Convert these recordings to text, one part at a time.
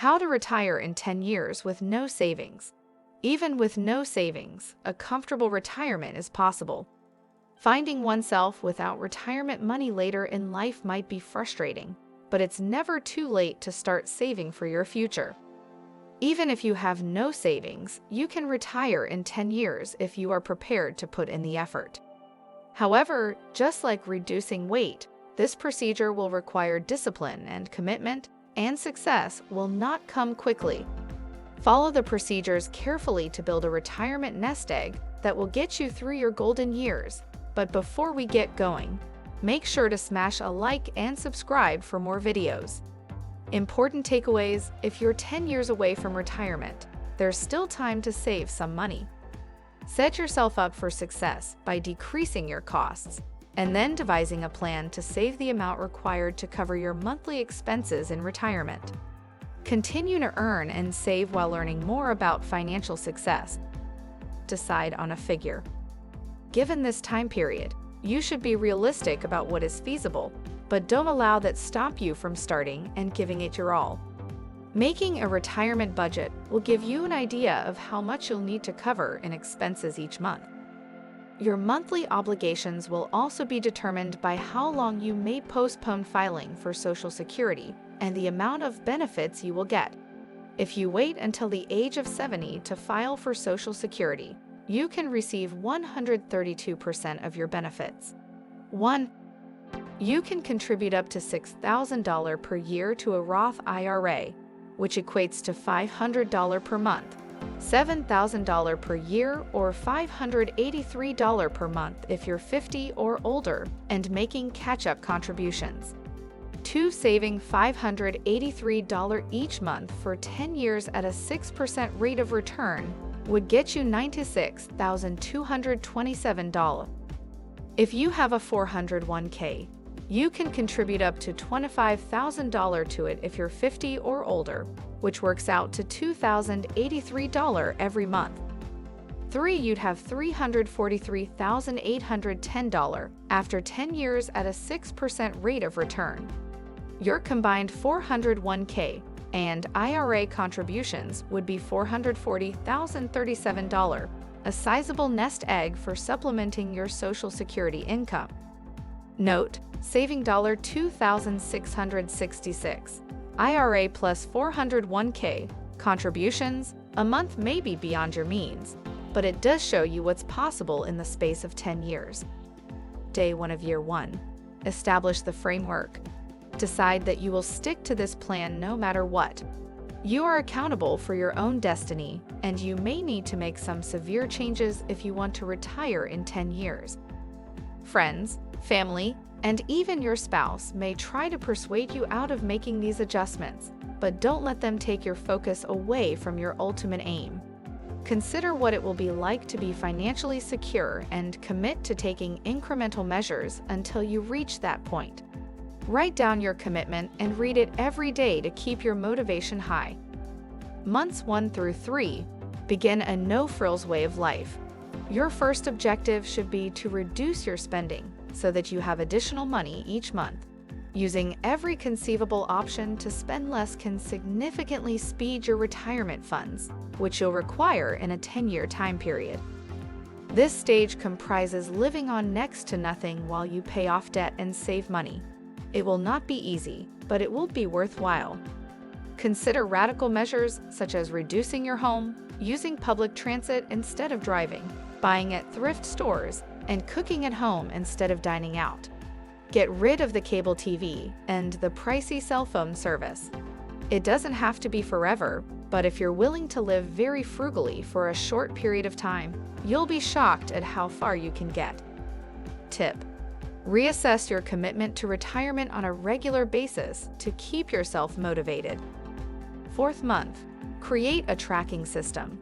How to retire in 10 years with no savings. Even with no savings, a comfortable retirement is possible. Finding oneself without retirement money later in life might be frustrating, but it's never too late to start saving for your future. Even if you have no savings, you can retire in 10 years if you are prepared to put in the effort. However, just like reducing weight, this procedure will require discipline and commitment, and success will not come quickly. Follow the procedures carefully to build a retirement nest egg that will get you through your golden years. But before we get going, make sure to smash a like and subscribe for more videos. Important takeaways: if you're 10 years away from retirement, there's still time to save some money. Set yourself up for success by decreasing your costs, and then devising a plan to save the amount required to cover your monthly expenses in retirement. Continue to earn and save while learning more about financial success. Decide on a figure. Given this time period, you should be realistic about what is feasible, but don't allow that stop you from starting and giving it your all. Making a retirement budget will give you an idea of how much you'll need to cover in expenses each month. Your monthly obligations will also be determined by how long you may postpone filing for Social Security and the amount of benefits you will get. If you wait until the age of 70 to file for Social Security, you can receive 132% of your benefits. 1. You can contribute up to $6,000 per year to a Roth IRA, which equates to $500 per month, $7,000 per year, or $583 per month if you're 50 or older and making catch-up contributions. 2. Saving $583 each month for 10 years at a 6% rate of return would get you $96,227. If you have a 401k, you can contribute up to $25,000 to it if you're 50 or older, which works out to $2,083 every month. 3. You'd have $343,810 after 10 years at a 6% rate of return. Your combined 401k and IRA contributions would be $440,037, a sizable nest egg for supplementing your Social Security income. Note: saving $2,666 IRA plus 401k contributions a month may be beyond your means, but it does show you what's possible in the space of 10 years. Day 1 of Year 1. Establish the framework. Decide that you will stick to this plan no matter what. You are accountable for your own destiny, and you may need to make some severe changes if you want to retire in 10 years. Friends, family, and even your spouse may try to persuade you out of making these adjustments, but don't let them take your focus away from your ultimate aim. Consider what it will be like to be financially secure and commit to taking incremental measures until you reach that point. Write down your commitment and read it every day to keep your motivation high. Months 1 through 3. Begin a no-frills way of life. Your first objective should be to reduce your spending so that you have additional money each month. Using every conceivable option to spend less can significantly speed your retirement funds, which you'll require in a 10-year time period. This stage comprises living on next to nothing while you pay off debt and save money. It will not be easy, but it will be worthwhile. Consider radical measures such as reducing your home, using public transit instead of driving, buying at thrift stores, and cooking at home instead of dining out. Get rid of the cable TV and the pricey cell phone service. It doesn't have to be forever, but if you're willing to live very frugally for a short period of time, you'll be shocked at how far you can get. Tip: reassess your commitment to retirement on a regular basis to keep yourself motivated. 4th month. Create a tracking system.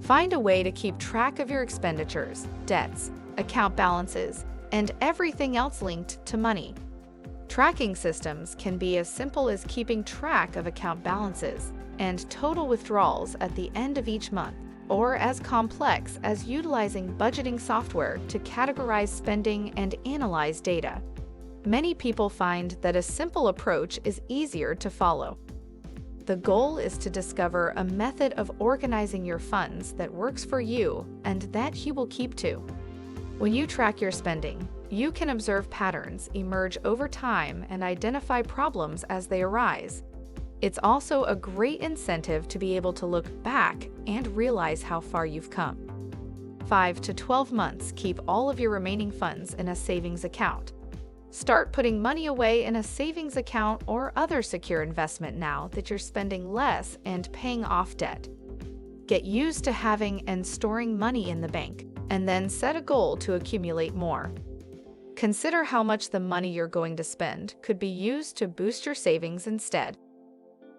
Find a way to keep track of your expenditures, debts, account balances, and everything else linked to money. Tracking systems can be as simple as keeping track of account balances and total withdrawals at the end of each month, or as complex as utilizing budgeting software to categorize spending and analyze data. Many people find that a simple approach is easier to follow. The goal is to discover a method of organizing your funds that works for you and that you will keep to. When you track your spending, you can observe patterns emerge over time and identify problems as they arise. It's also a great incentive to be able to look back and realize how far you've come. 5 to 12 months, keep all of your remaining funds in a savings account. Start putting money away in a savings account or other secure investment now that you're spending less and paying off debt. Get used to having and storing money in the bank, and then set a goal to accumulate more. Consider how much the money you're going to spend could be used to boost your savings instead.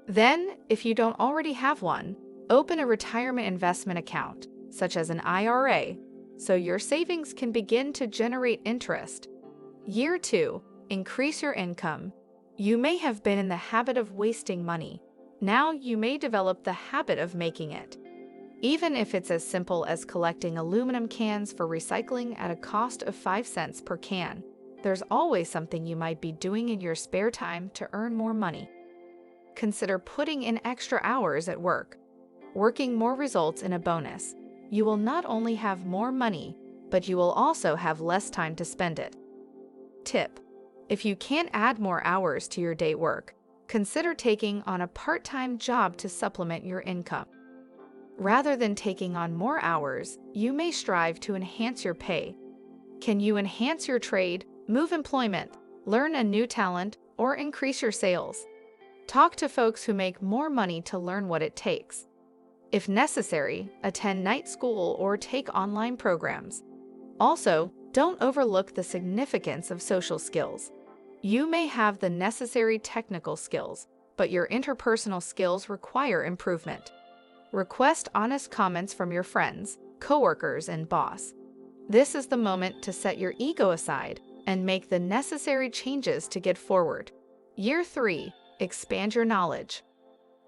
Then, if you don't already have one, open a retirement investment account, such as an IRA, so your savings can begin to generate interest. Year 2, increase your income. You may have been in the habit of wasting money. Now you may develop the habit of making it. Even if it's as simple as collecting aluminum cans for recycling at a cost of 5 cents per can, there's always something you might be doing in your spare time to earn more money. Consider putting in extra hours at work. Working more results in a bonus. You will not only have more money, but you will also have less time to spend it. Tip: if you can't add more hours to your day work, consider taking on a part-time job to supplement your income. Rather than taking on more hours, you may strive to enhance your pay. Can you enhance your trade, move employment, learn a new talent, or increase your sales? Talk to folks who make more money to learn what it takes. If necessary, attend night school or take online programs. Also, don't overlook the significance of social skills. You may have the necessary technical skills, but your interpersonal skills require improvement. Request honest comments from your friends, coworkers, and boss. This is the moment to set your ego aside and make the necessary changes to get forward. Year 3, expand your knowledge.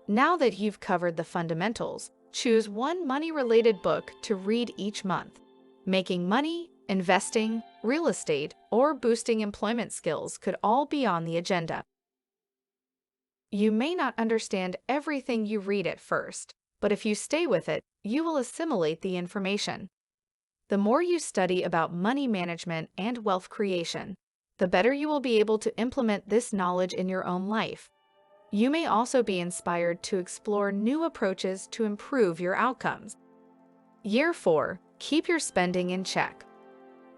Now that you've covered the fundamentals, choose one money-related book to read each month. Making money, investing, real estate, or boosting employment skills could all be on the agenda. You may not understand everything you read at first, but if you stay with it, you will assimilate the information. The more you study about money management and wealth creation, the better you will be able to implement this knowledge in your own life. You may also be inspired to explore new approaches to improve your outcomes. Year 4, keep your spending in check.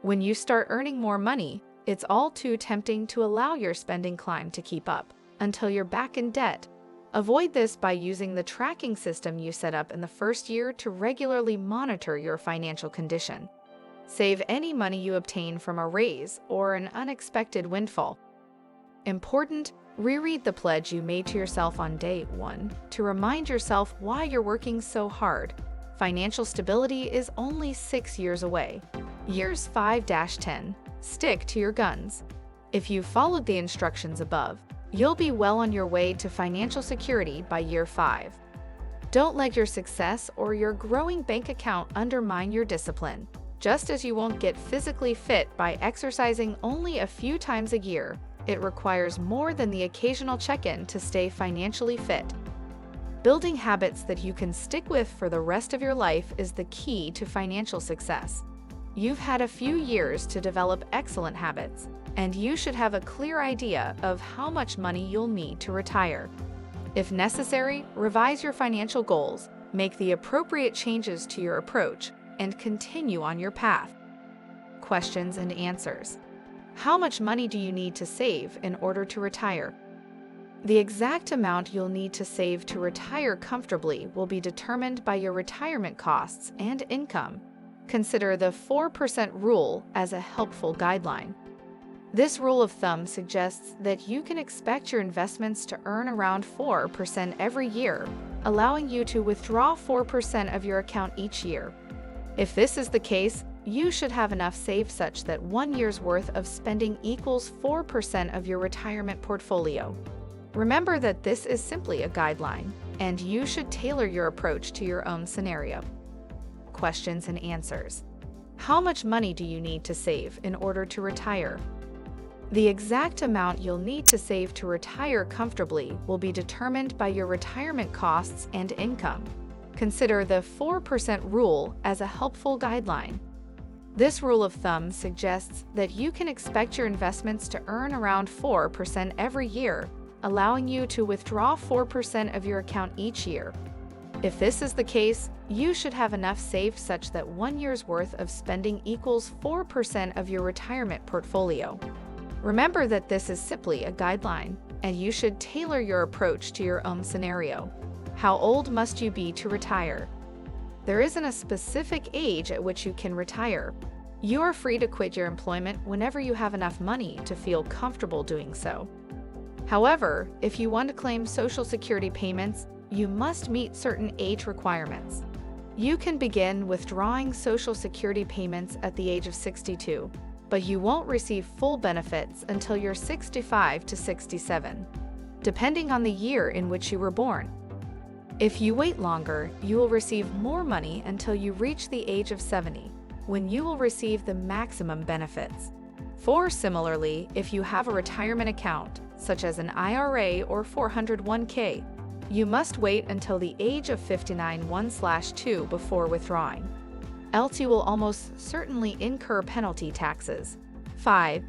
When you start earning more money, it's all too tempting to allow your spending climb to keep up until you're back in debt. Avoid this by using the tracking system you set up in the first year to regularly monitor your financial condition. Save any money you obtain from a raise or an unexpected windfall. Important: reread the pledge you made to yourself on day 1 to remind yourself why you're working so hard. Financial stability is only 6 years away. Years 5-10, stick to your guns. If you followed the instructions above, you'll be well on your way to financial security by year 5. Don't let your success or your growing bank account undermine your discipline. Just as you won't get physically fit by exercising only a few times a year, it requires more than the occasional check-in to stay financially fit. Building habits that you can stick with for the rest of your life is the key to financial success. You've had a few years to develop excellent habits, and you should have a clear idea of how much money you'll need to retire. If necessary, revise your financial goals, make the appropriate changes to your approach, and continue on your path. Questions and answers. How much money do you need to save in order to retire? The exact amount you'll need to save to retire comfortably will be determined by your retirement costs and income. Consider the 4% rule as a helpful guideline. This rule of thumb suggests that you can expect your investments to earn around 4% every year, allowing you to withdraw 4% of your account each year. If this is the case, you should have enough saved such that 1 year's worth of spending equals 4% of your retirement portfolio. Remember that this is simply a guideline, and you should tailor your approach to your own scenario. Questions and answers. How much money do you need to save in order to retire? The exact amount you'll need to save to retire comfortably will be determined by your retirement costs and income. Consider the 4% rule as a helpful guideline. This rule of thumb suggests that you can expect your investments to earn around 4% every year, allowing you to withdraw 4% of your account each year. If this is the case, you should have enough saved such that 1 year's worth of spending equals 4% of your retirement portfolio. Remember that this is simply a guideline, and you should tailor your approach to your own scenario. How old must you be to retire? There isn't a specific age at which you can retire. You are free to quit your employment whenever you have enough money to feel comfortable doing so. However, if you want to claim Social Security payments, you must meet certain age requirements. You can begin withdrawing Social Security payments at the age of 62, but you won't receive full benefits until you're 65 to 67, depending on the year in which you were born. If you wait longer, you will receive more money until you reach the age of 70, when you will receive the maximum benefits. Similarly, if you have a retirement account, such as an IRA or 401k, you must wait until the age of 59/1/2 before withdrawing. Else you will almost certainly incur penalty taxes. 5.